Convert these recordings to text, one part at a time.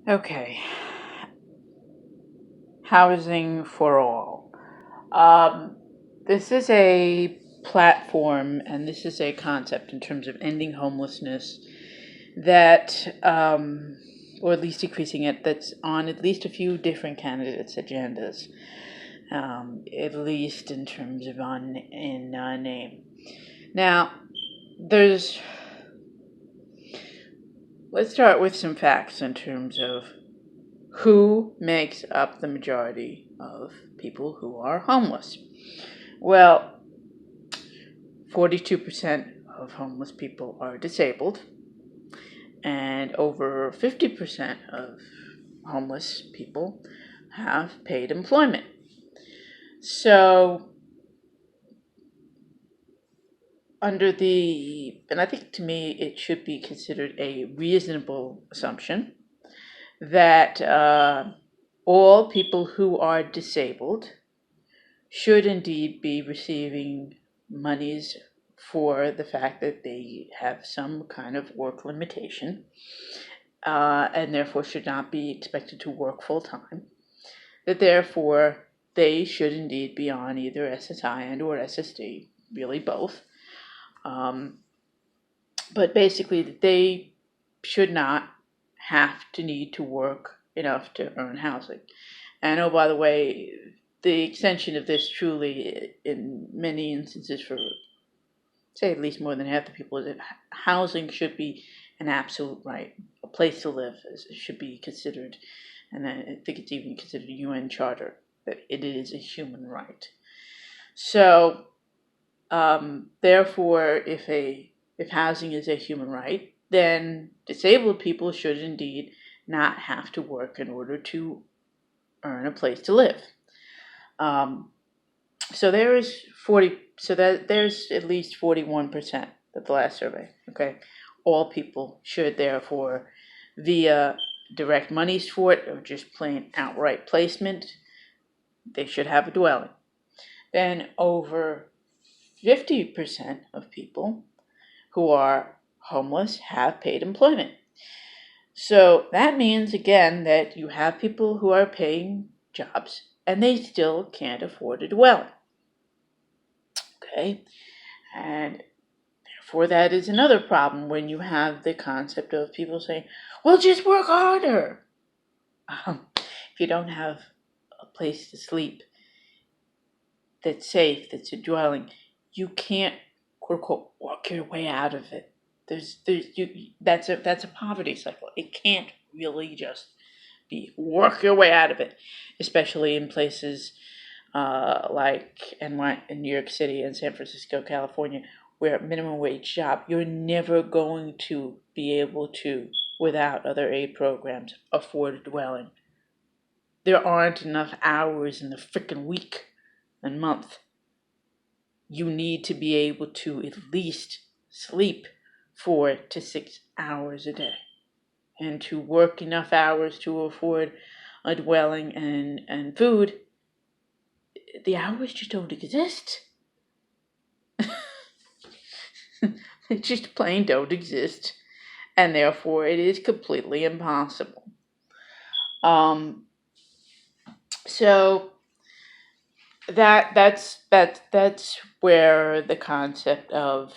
Okay, housing for all. Um, this is a platform and this is a concept in terms of ending homelessness that, or at least decreasing it, that's on at least a few different candidates' agendas, at least in terms of name. Now, there's let's start with some facts in terms of who makes up the majority of people who are homeless. Well, 42% of homeless people are disabled, and over 50% of homeless people have paid employment. So, and I think to me it should be considered a reasonable assumption that all people who are disabled should indeed be receiving monies for the fact that they have some kind of work limitation, and therefore should not be expected to work full time. That therefore they should indeed be on either SSI and or SSD, really both. Um, but basically, that they should not have to need to work enough to earn housing. And oh, by the way, the extension of this truly, in many instances, for say at least more than half the people, is that housing should be an absolute right. A place to live should be considered, and I think it's even considered a UN charter that it is a human right. So, therefore, if housing is a human right, then disabled people should indeed not have to work in order to earn a place to live. Um, so there is 40. So that there's at least 41% of the last survey. Okay, all people should therefore, via direct monies for it or just plain outright placement, they should have a dwelling. Then over 50% of people who are homeless have paid employment. So that means, again, that you have people who are paying jobs and they still can't afford a dwelling. Okay? And therefore, that is another problem when you have the concept of people saying, well, just work harder. If you don't have a place to sleep that's safe, that's a dwelling, you can't, quote unquote, work your way out of it. That's a poverty cycle. It can't really just be work your way out of it, especially in places like in New York City and San Francisco, California, where minimum wage job, you're never going to be able to, without other aid programs, afford a dwelling. There aren't enough hours in the frickin' week and month. You need to be able to at least sleep 4 to 6 hours a day and to work enough hours to afford a dwelling and food. The hours just don't exist. They just plain don't exist. And therefore it is completely impossible. Um, so that's where the concept of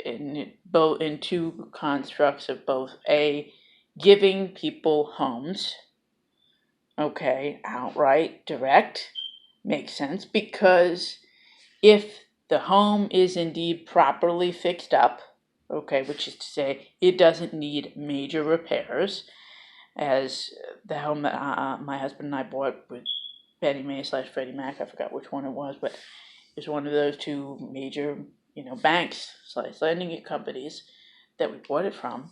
in two constructs of both a giving people homes, okay, outright direct, makes sense, because if the home is indeed properly fixed up, okay, which is to say it doesn't need major repairs, as the home that my husband and I bought with Fannie Mae / Freddie Mac, I forgot which one it was, but it was one of those two major, banks / lending companies that we bought it from,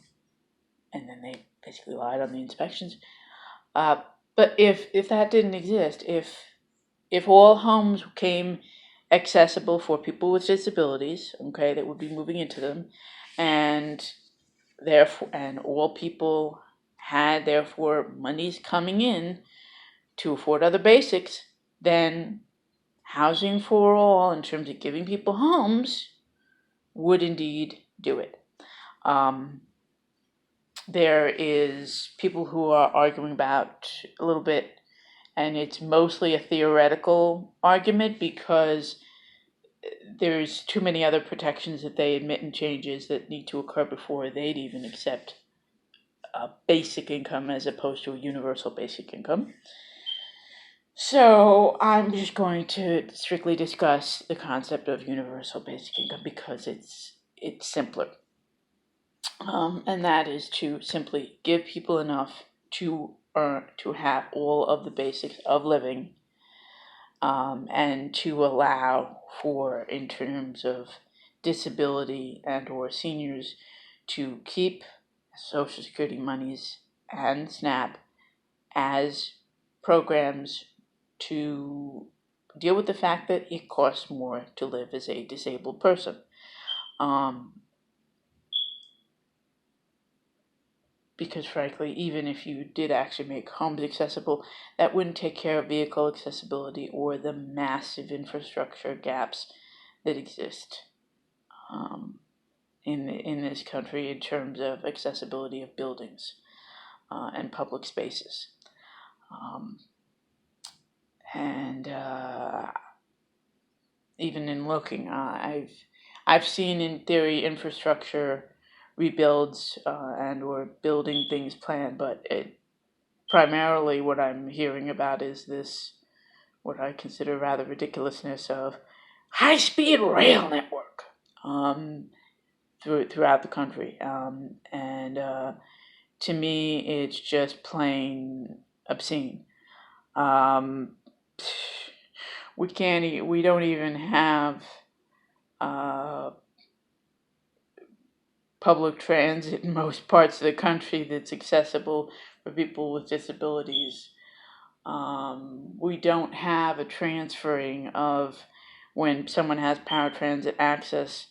and then they basically lied on the inspections. Uh, but if that didn't exist, if all homes came accessible for people with disabilities, okay, that would be moving into them, and therefore, and all people had therefore monies coming in to afford other basics, then housing for all, in terms of giving people homes, would indeed do it. Um, There is people who are arguing about a little bit, and it's mostly a theoretical argument because there's too many other protections that they admit and changes that need to occur before they'd even accept a basic income as opposed to a universal basic income. So I'm just going to strictly discuss the concept of universal basic income because it's simpler, and that is to simply give people enough to earn to have all of the basics of living, and to allow for, in terms of disability and or seniors, to keep Social Security monies and SNAP as programs to deal with the fact that it costs more to live as a disabled person. Because frankly, even if you did actually make homes accessible, that wouldn't take care of vehicle accessibility or the massive infrastructure gaps that exist in this country in terms of accessibility of buildings and public spaces. And even in looking, I've seen in theory infrastructure rebuilds and or building things planned, but primarily what I'm hearing about is this, what I consider rather ridiculousness of high-speed rail network throughout the country, and to me it's just plain obscene. We don't even have public transit in most parts of the country that's accessible for people with disabilities. We don't have a transferring of, when someone has paratransit access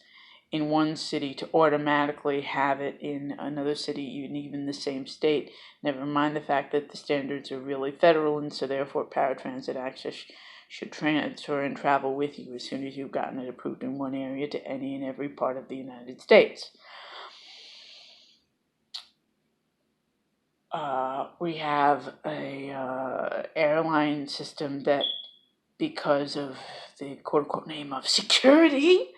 in one city, to automatically have it in another city, even the same state. Never mind the fact that the standards are really federal, and so therefore paratransit access should transfer and travel with you as soon as you've gotten it approved in one area to any and every part of the United States. We have a airline system that, because of the quote-unquote name of security,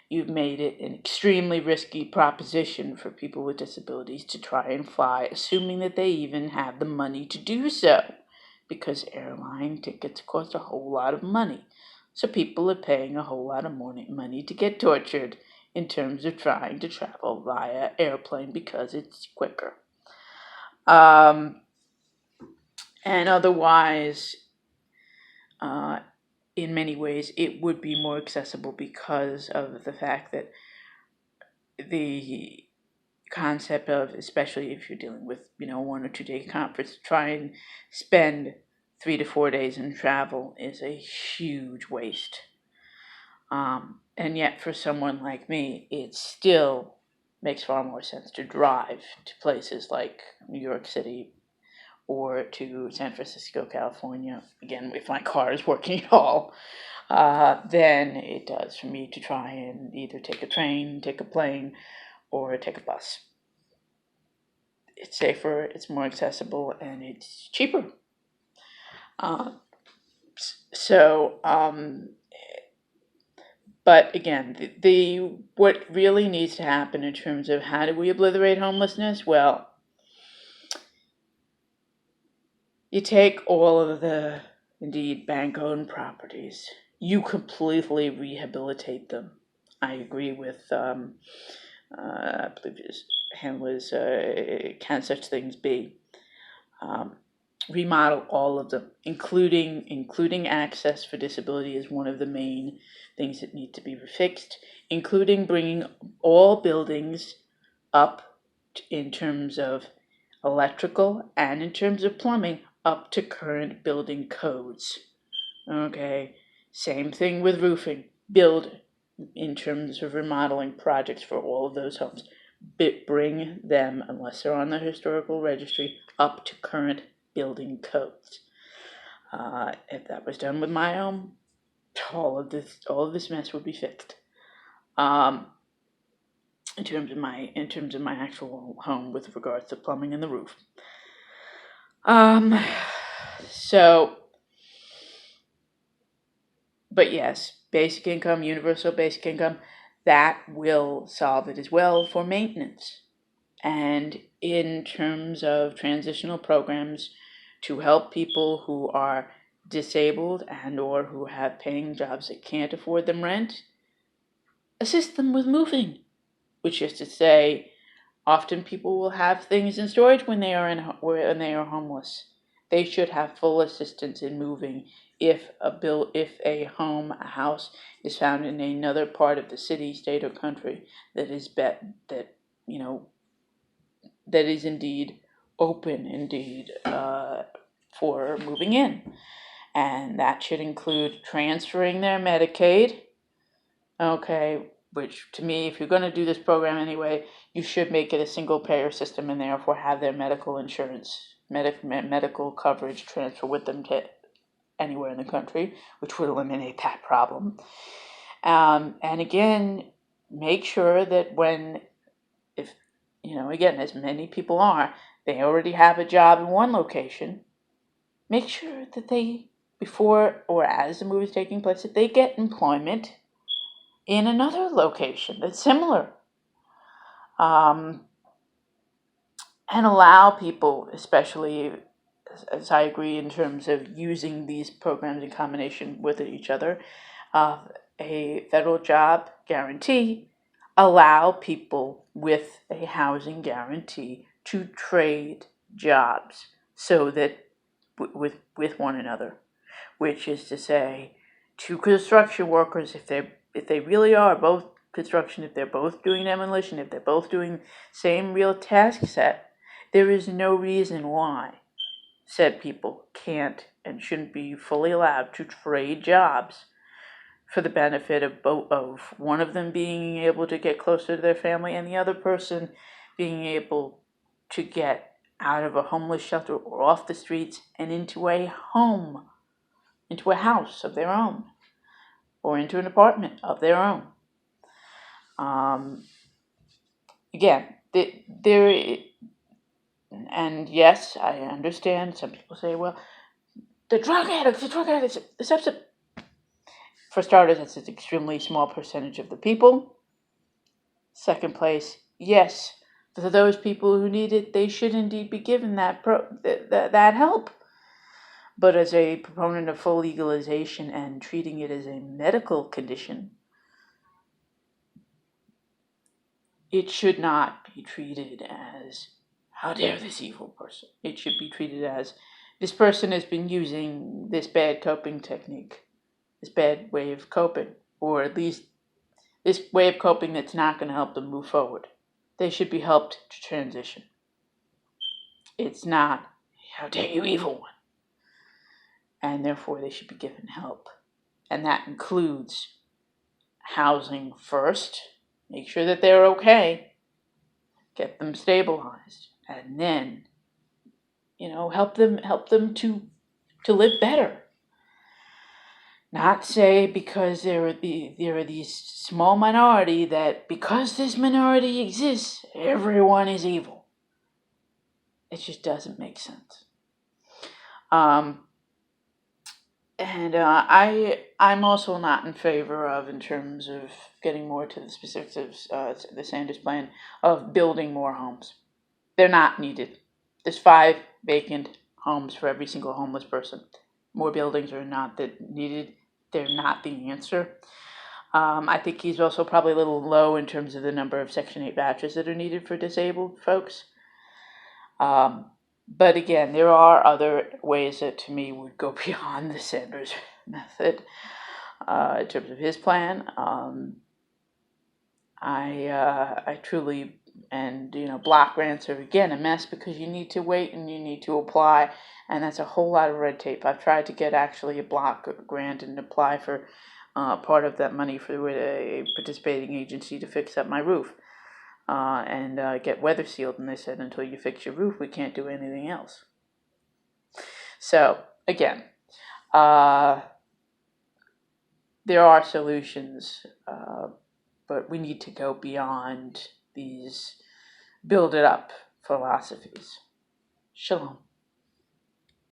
you've made it an extremely risky proposition for people with disabilities to try and fly, assuming that they even have the money to do so, because airline tickets cost a whole lot of money. So people are paying a whole lot of money to get tortured in terms of trying to travel via airplane because it's quicker. And otherwise, in many ways, it would be more accessible because of the fact that the concept of, especially if you're dealing with, 1 or 2 day conference, try and spend 3 to 4 days in travel is a huge waste. And yet for someone like me, it still makes far more sense to drive to places like New York City or to San Francisco, California, again, if my car is working at all, than it does for me to try and either take a train, take a plane, or take a bus. It's safer, it's more accessible, and it's cheaper. But again, the what really needs to happen in terms of how do we obliterate homelessness? Well, you take all of the, indeed, bank-owned properties, you completely rehabilitate them. I agree with, I believe his hand was, Can Such Things Be? Remodel all of them, including access for disability is one of the main things that need to be fixed, including bringing all buildings up in terms of electrical and in terms of plumbing up to current building codes. Okay, same thing with roofing. Build, in terms of remodeling projects for all of those homes, bring them, unless they're on the historical registry, up to current building codes. If that was done with my home, all of this mess would be fixed. in terms of my actual home with regards to plumbing and the roof. So, but yes, basic income, universal basic income, that will solve it as well for maintenance. And in terms of transitional programs to help people who are disabled and or who have paying jobs that can't afford them rent, assist them with moving, which is to say, often people will have things in storage when they are homeless. They should have full assistance in moving if a home, a house is found in another part of the city, state, or country that is you know that is indeed open for moving in, and that should include transferring their Medicaid. Okay, which to me, if you're going to do this program anyway, you should make it a single payer system and therefore have their medical insurance, medical coverage transfer with them to anywhere in the country, which would eliminate that problem. And again, make sure that if again, as many people are, they already have a job in one location, make sure that they, before or as the move is taking place, that they get employment in another location that's similar. And allow people, especially as I agree in terms of using these programs in combination with each other, a federal job guarantee, allow people with a housing guarantee to trade jobs so that with one another, which is to say, two construction workers, if they really are both construction, if they're both doing demolition, if they're both doing same real task set, there is no reason why said people can't and shouldn't be fully allowed to trade jobs for the benefit of one of them being able to get closer to their family and the other person being able to get out of a homeless shelter or off the streets and into a home, into a house of their own, or into an apartment of their own. Again, and yes, I understand. Some people say, well, the drug addicts, for starters, it's an extremely small percentage of the people. Second place, yes, for those people who need it, they should indeed be given that help. But as a proponent of full legalization and treating it as a medical condition, it should not be treated as, how dare this evil person. It should be treated as, this person has been using this bad coping technique, this bad way of coping, or at least this way of coping that's not going to help them move forward. They should be helped to transition. It's not, how dare you, evil one. And therefore they should be given help. And that includes housing first, make sure that they're okay, get them stabilized, and then, help them to live better. Not say because there are these small minority that because this minority exists, everyone is evil. It just doesn't make sense. And I'm also not in favor of, in terms of getting more to the specifics of the Sanders plan, of building more homes. They're not needed. There's 5 vacant homes for every single homeless person. More buildings are not needed. They're not the answer. I think he's also probably a little low in terms of the number of Section 8 vouchers that are needed for disabled folks. But again, there are other ways that to me would go beyond the Sanders method in terms of his plan. I truly, and block grants are again a mess because you need to wait and you need to apply, and that's a whole lot of red tape. I've tried to get actually a block grant and apply for part of that money for a participating agency to fix up my roof. And get weather sealed, and they said until you fix your roof we can't do anything else. So again, there are solutions, but we need to go beyond these build it up philosophies. Shalom.